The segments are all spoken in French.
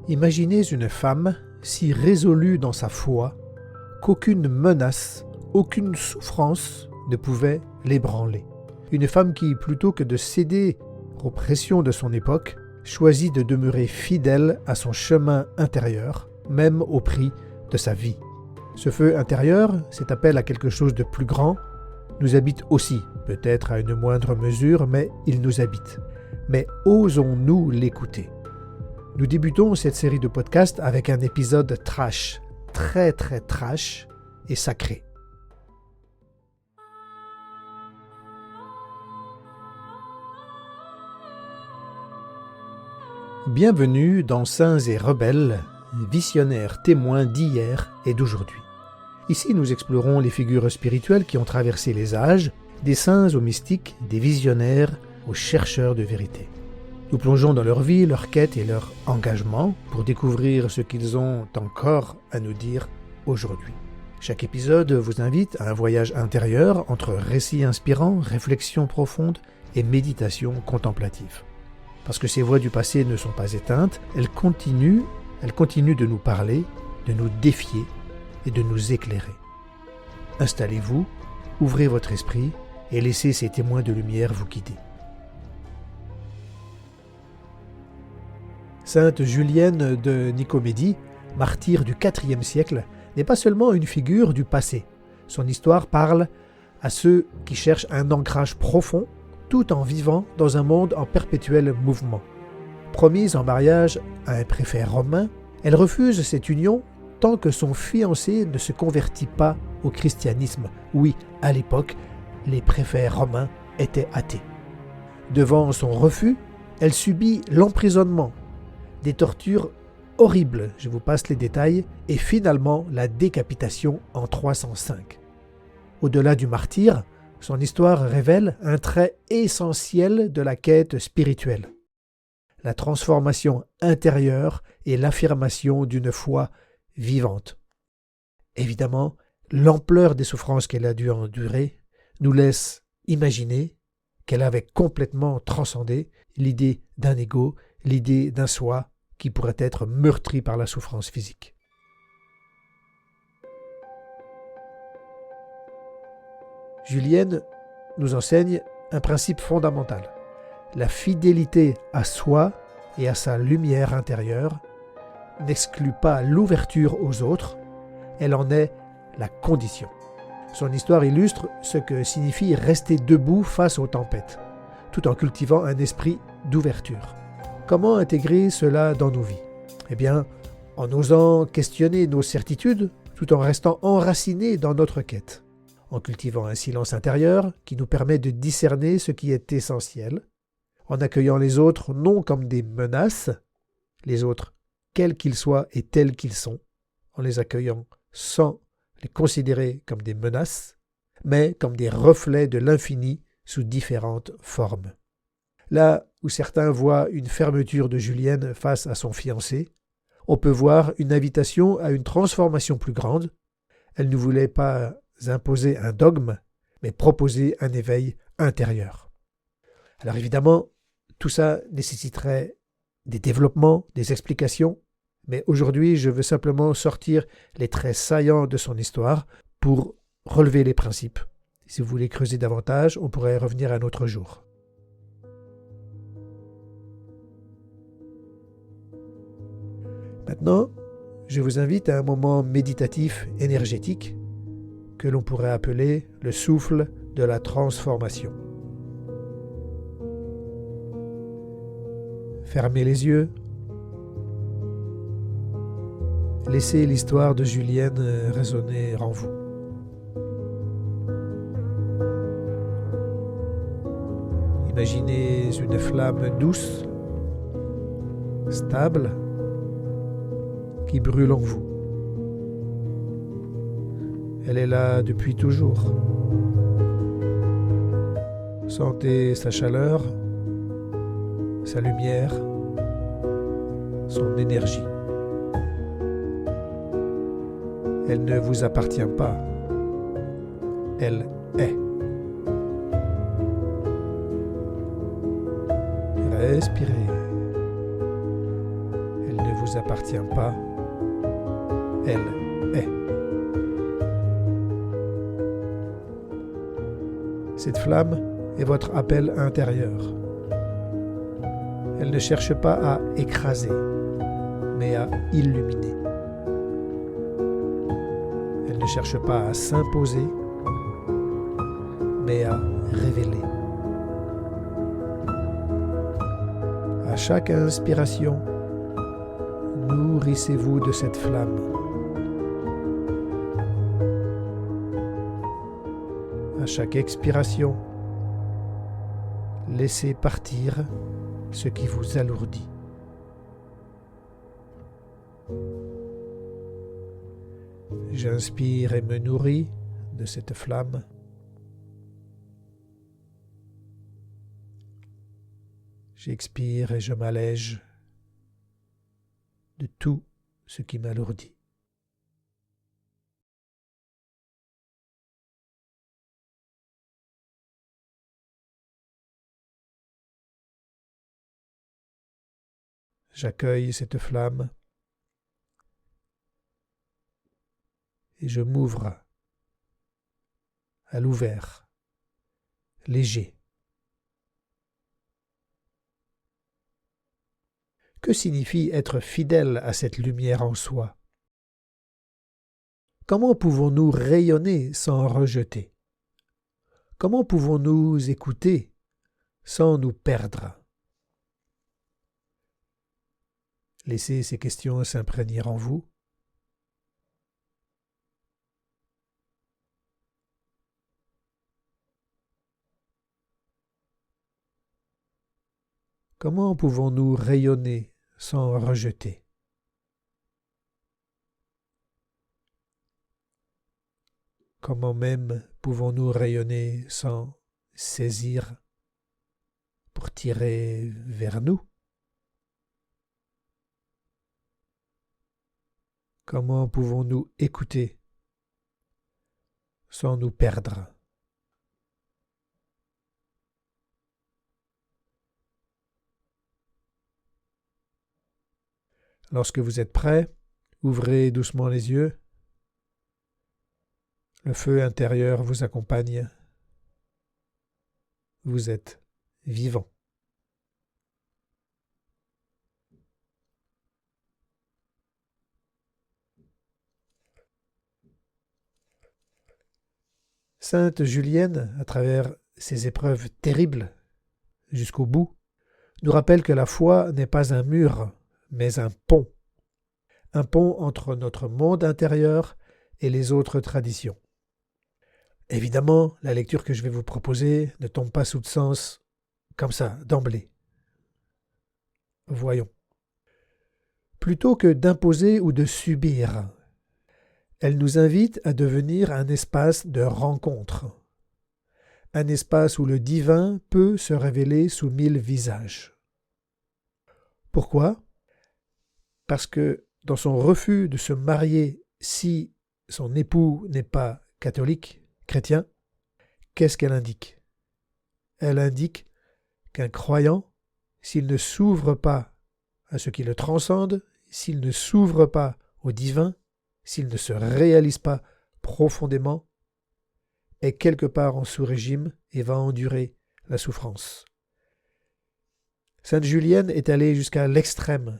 Imaginez une femme si résolue dans sa foi qu'aucune menace, aucune souffrance ne pouvait l'ébranler. Une femme qui, plutôt que de céder aux pressions de son époque, choisit de demeurer fidèle à son chemin intérieur, même au prix de sa vie. Ce feu intérieur, cet appel à quelque chose de plus grand, nous habite aussi, peut-être à une moindre mesure, mais il nous habite. Mais osons-nous l'écouter? Nous débutons cette série de podcasts avec un épisode trash, très trash et sacré. Bienvenue dans Saints et Rebelles, visionnaires témoins d'hier et d'aujourd'hui. Ici, nous explorons les figures spirituelles qui ont traversé les âges, des saints aux mystiques, des visionnaires aux chercheurs de vérité. Nous plongeons dans leur vie, leur quête et leur engagement pour découvrir ce qu'ils ont encore à nous dire aujourd'hui. Chaque épisode vous invite à un voyage intérieur entre récits inspirants, réflexions profondes et méditation contemplative. Parce que ces voix du passé ne sont pas éteintes, elles continuent de nous parler, de nous défier et de nous éclairer. Installez-vous, ouvrez votre esprit et laissez ces témoins de lumière vous guider. Sainte Julienne de Nicomédie, martyre du IVe siècle, n'est pas seulement une figure du passé. Son histoire parle à ceux qui cherchent un ancrage profond tout en vivant dans un monde en perpétuel mouvement. Promise en mariage à un préfet romain, elle refuse cette union tant que son fiancé ne se convertit pas au christianisme. Oui, à l'époque, les préfets romains étaient athées. Devant son refus, elle subit l'emprisonnement, des tortures horribles, je vous passe les détails, et finalement la décapitation en 305. Au-delà du martyre, son histoire révèle un trait essentiel de la quête spirituelle: la transformation intérieure et l'affirmation d'une foi vivante. Évidemment, l'ampleur des souffrances qu'elle a dû endurer nous laisse imaginer qu'elle avait complètement transcendé l'idée d'un ego, l'idée d'un soi qui pourrait être meurtri par la souffrance physique. Julienne nous enseigne un principe fondamental: la fidélité à soi et à sa lumière intérieure n'exclut pas l'ouverture aux autres, elle en est la condition. Son histoire illustre ce que signifie rester debout face aux tempêtes, tout en cultivant un esprit d'ouverture. Comment intégrer cela dans nos vies? Eh bien, en osant questionner nos certitudes, tout en restant enracinés dans notre quête, en cultivant un silence intérieur qui nous permet de discerner ce qui est essentiel, en accueillant les autres non comme des menaces, les autres quels qu'ils soient et tels qu'ils sont, en les accueillant sans les considérer comme des menaces, mais comme des reflets de l'infini sous différentes formes. Là où certains voient une fermeture de Julienne face à son fiancé, on peut voir une invitation à une transformation plus grande. Elle ne voulait pas imposer un dogme, mais proposer un éveil intérieur. Alors évidemment, tout ça nécessiterait des développements, des explications, mais aujourd'hui, je veux simplement sortir les traits saillants de son histoire pour relever les principes. Si vous voulez creuser davantage, on pourrait revenir un autre jour. Maintenant, je vous invite à un moment méditatif énergétique que l'on pourrait appeler le souffle de la transformation. Fermez les yeux. Laissez l'histoire de Julienne résonner en vous. Imaginez une flamme douce, stable, qui brûle en vous. Elle est là depuis toujours. Sentez sa chaleur, sa lumière, son énergie. Elle ne vous appartient pas. Elle est. Respirez. Elle ne vous vous appartient pas, elle est. Cette flamme est votre appel intérieur. Elle ne cherche pas à écraser, mais à illuminer. Elle ne cherche pas à s'imposer, mais à révéler. À chaque inspiration, nourrissez-vous de cette flamme. À chaque expiration, laissez partir ce qui vous alourdit. J'inspire et me nourris de cette flamme. J'expire et je m'allège de tout ce qui m'alourdit. J'accueille cette flamme et je m'ouvre à l'ouvert, léger. Que signifie être fidèle à cette lumière en soi? Comment pouvons-nous rayonner sans rejeter? Comment pouvons-nous écouter sans nous perdre? Laissez ces questions s'imprégner en vous. Comment pouvons-nous rayonner sans rejeter? Comment même pouvons-nous rayonner sans saisir pour tirer vers nous? Comment pouvons-nous écouter sans nous perdre? Lorsque vous êtes prêt, ouvrez doucement les yeux. Le feu intérieur vous accompagne. Vous êtes vivant. Sainte Julienne, à travers ces épreuves terribles jusqu'au bout, nous rappelle que la foi n'est pas un mur, mais un pont entre notre monde intérieur et les autres traditions. Évidemment, la lecture que je vais vous proposer ne tombe pas sous le sens comme ça, d'emblée. Voyons. Plutôt que d'imposer ou de subir, elle nous invite à devenir un espace de rencontre, un espace où le divin peut se révéler sous 1000 visages. Pourquoi? Parce que dans son refus de se marier si son époux n'est pas catholique, chrétien, qu'est-ce qu'elle indique? Elle indique qu'un croyant, s'il ne s'ouvre pas à ce qui le transcende, s'il ne s'ouvre pas au divin, s'il ne se réalise pas profondément, est quelque part en sous-régime et va endurer la souffrance. Sainte Julienne est allée jusqu'à l'extrême,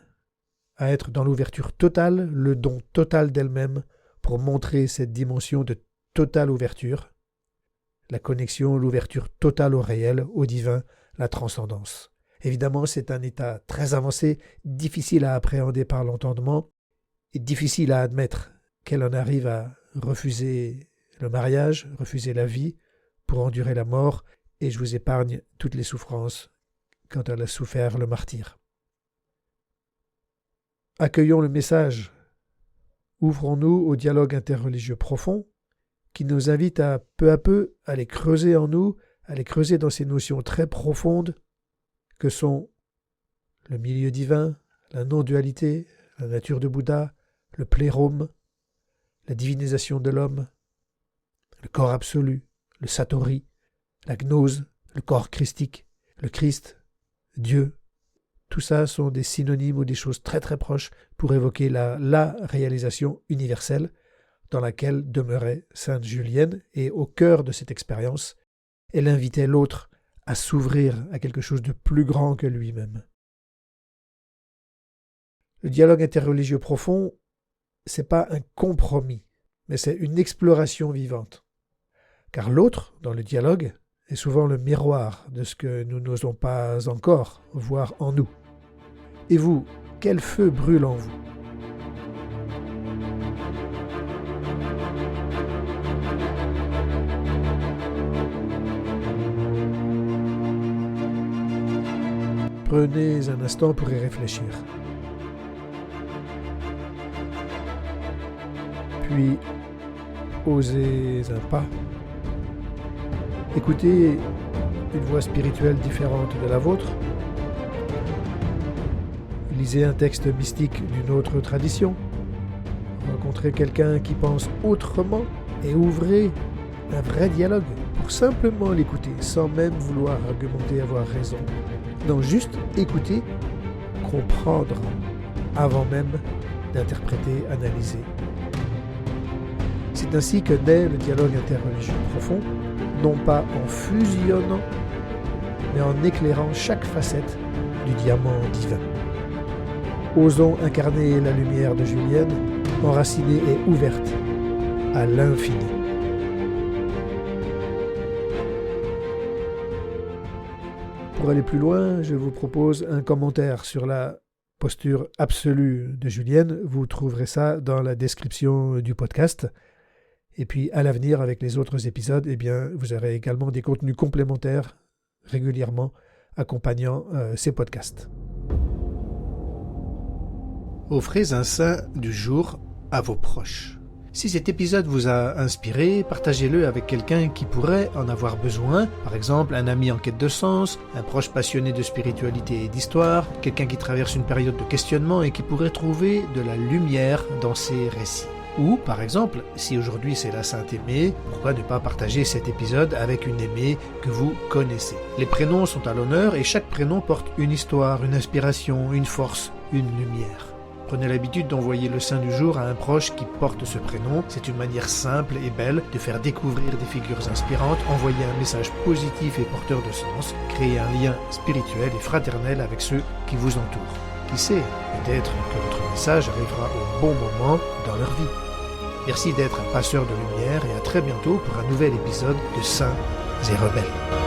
à être dans l'ouverture totale, le don total d'elle-même, pour montrer cette dimension de totale ouverture, la connexion, l'ouverture totale au réel, au divin, la transcendance. Évidemment, c'est un état très avancé, difficile à appréhender par l'entendement, et difficile à admettre qu'elle en arrive à refuser le mariage, refuser la vie, pour endurer la mort, et je vous épargne toutes les souffrances quand elle a souffert le martyre. Accueillons le message. Ouvrons-nous au dialogue interreligieux profond qui nous invite à peu aller creuser en nous, à aller creuser dans ces notions très profondes que sont le milieu divin, la non-dualité, la nature de Bouddha, le plérôme, la divinisation de l'homme, le corps absolu, le satori, la gnose, le corps christique, le Christ, Dieu, tout ça sont des synonymes ou des choses très très proches pour évoquer la réalisation universelle dans laquelle demeurait Sainte Julienne, et au cœur de cette expérience, elle invitait l'autre à s'ouvrir à quelque chose de plus grand que lui-même. Le dialogue interreligieux profond, c'est pas un compromis, mais c'est une exploration vivante. Car l'autre, dans le dialogue, est souvent le miroir de ce que nous n'osons pas encore voir en nous. Et vous, quel feu brûle en vous ? Prenez un instant pour y réfléchir. Puis, osez un pas. Écoutez une voix spirituelle différente de la vôtre. Lisez un texte mystique d'une autre tradition. Rencontrez quelqu'un qui pense autrement et ouvrez un vrai dialogue pour simplement l'écouter sans même vouloir argumenter avoir raison. Non, juste écouter, comprendre avant même d'interpréter, analyser. C'est ainsi que naît le dialogue interreligieux profond, non pas en fusionnant, mais en éclairant chaque facette du diamant divin. Osons incarner la lumière de Julienne, enracinée et ouverte à l'infini. Pour aller plus loin, je vous propose un commentaire sur la posture absolue de Julienne. Vous trouverez ça dans la description du podcast. Et puis, à l'avenir, avec les autres épisodes, eh bien, vous aurez également des contenus complémentaires régulièrement accompagnant ces podcasts. Offrez un saint du jour à vos proches. Si cet épisode vous a inspiré, partagez-le avec quelqu'un qui pourrait en avoir besoin, par exemple un ami en quête de sens, un proche passionné de spiritualité et d'histoire, quelqu'un qui traverse une période de questionnement et qui pourrait trouver de la lumière dans ses récits. Ou, par exemple, si aujourd'hui c'est la Sainte Aimée, pourquoi ne pas partager cet épisode avec une aimée que vous connaissez ? Les prénoms sont à l'honneur et chaque prénom porte une histoire, une inspiration, une force, une lumière. Prenez l'habitude d'envoyer le saint du jour à un proche qui porte ce prénom. C'est une manière simple et belle de faire découvrir des figures inspirantes, envoyer un message positif et porteur de sens, créer un lien spirituel et fraternel avec ceux qui vous entourent. Qui sait, peut-être que votre message arrivera au bon moment dans leur vie. Merci d'être un passeur de lumière et à très bientôt pour un nouvel épisode de Saints et Rebelles.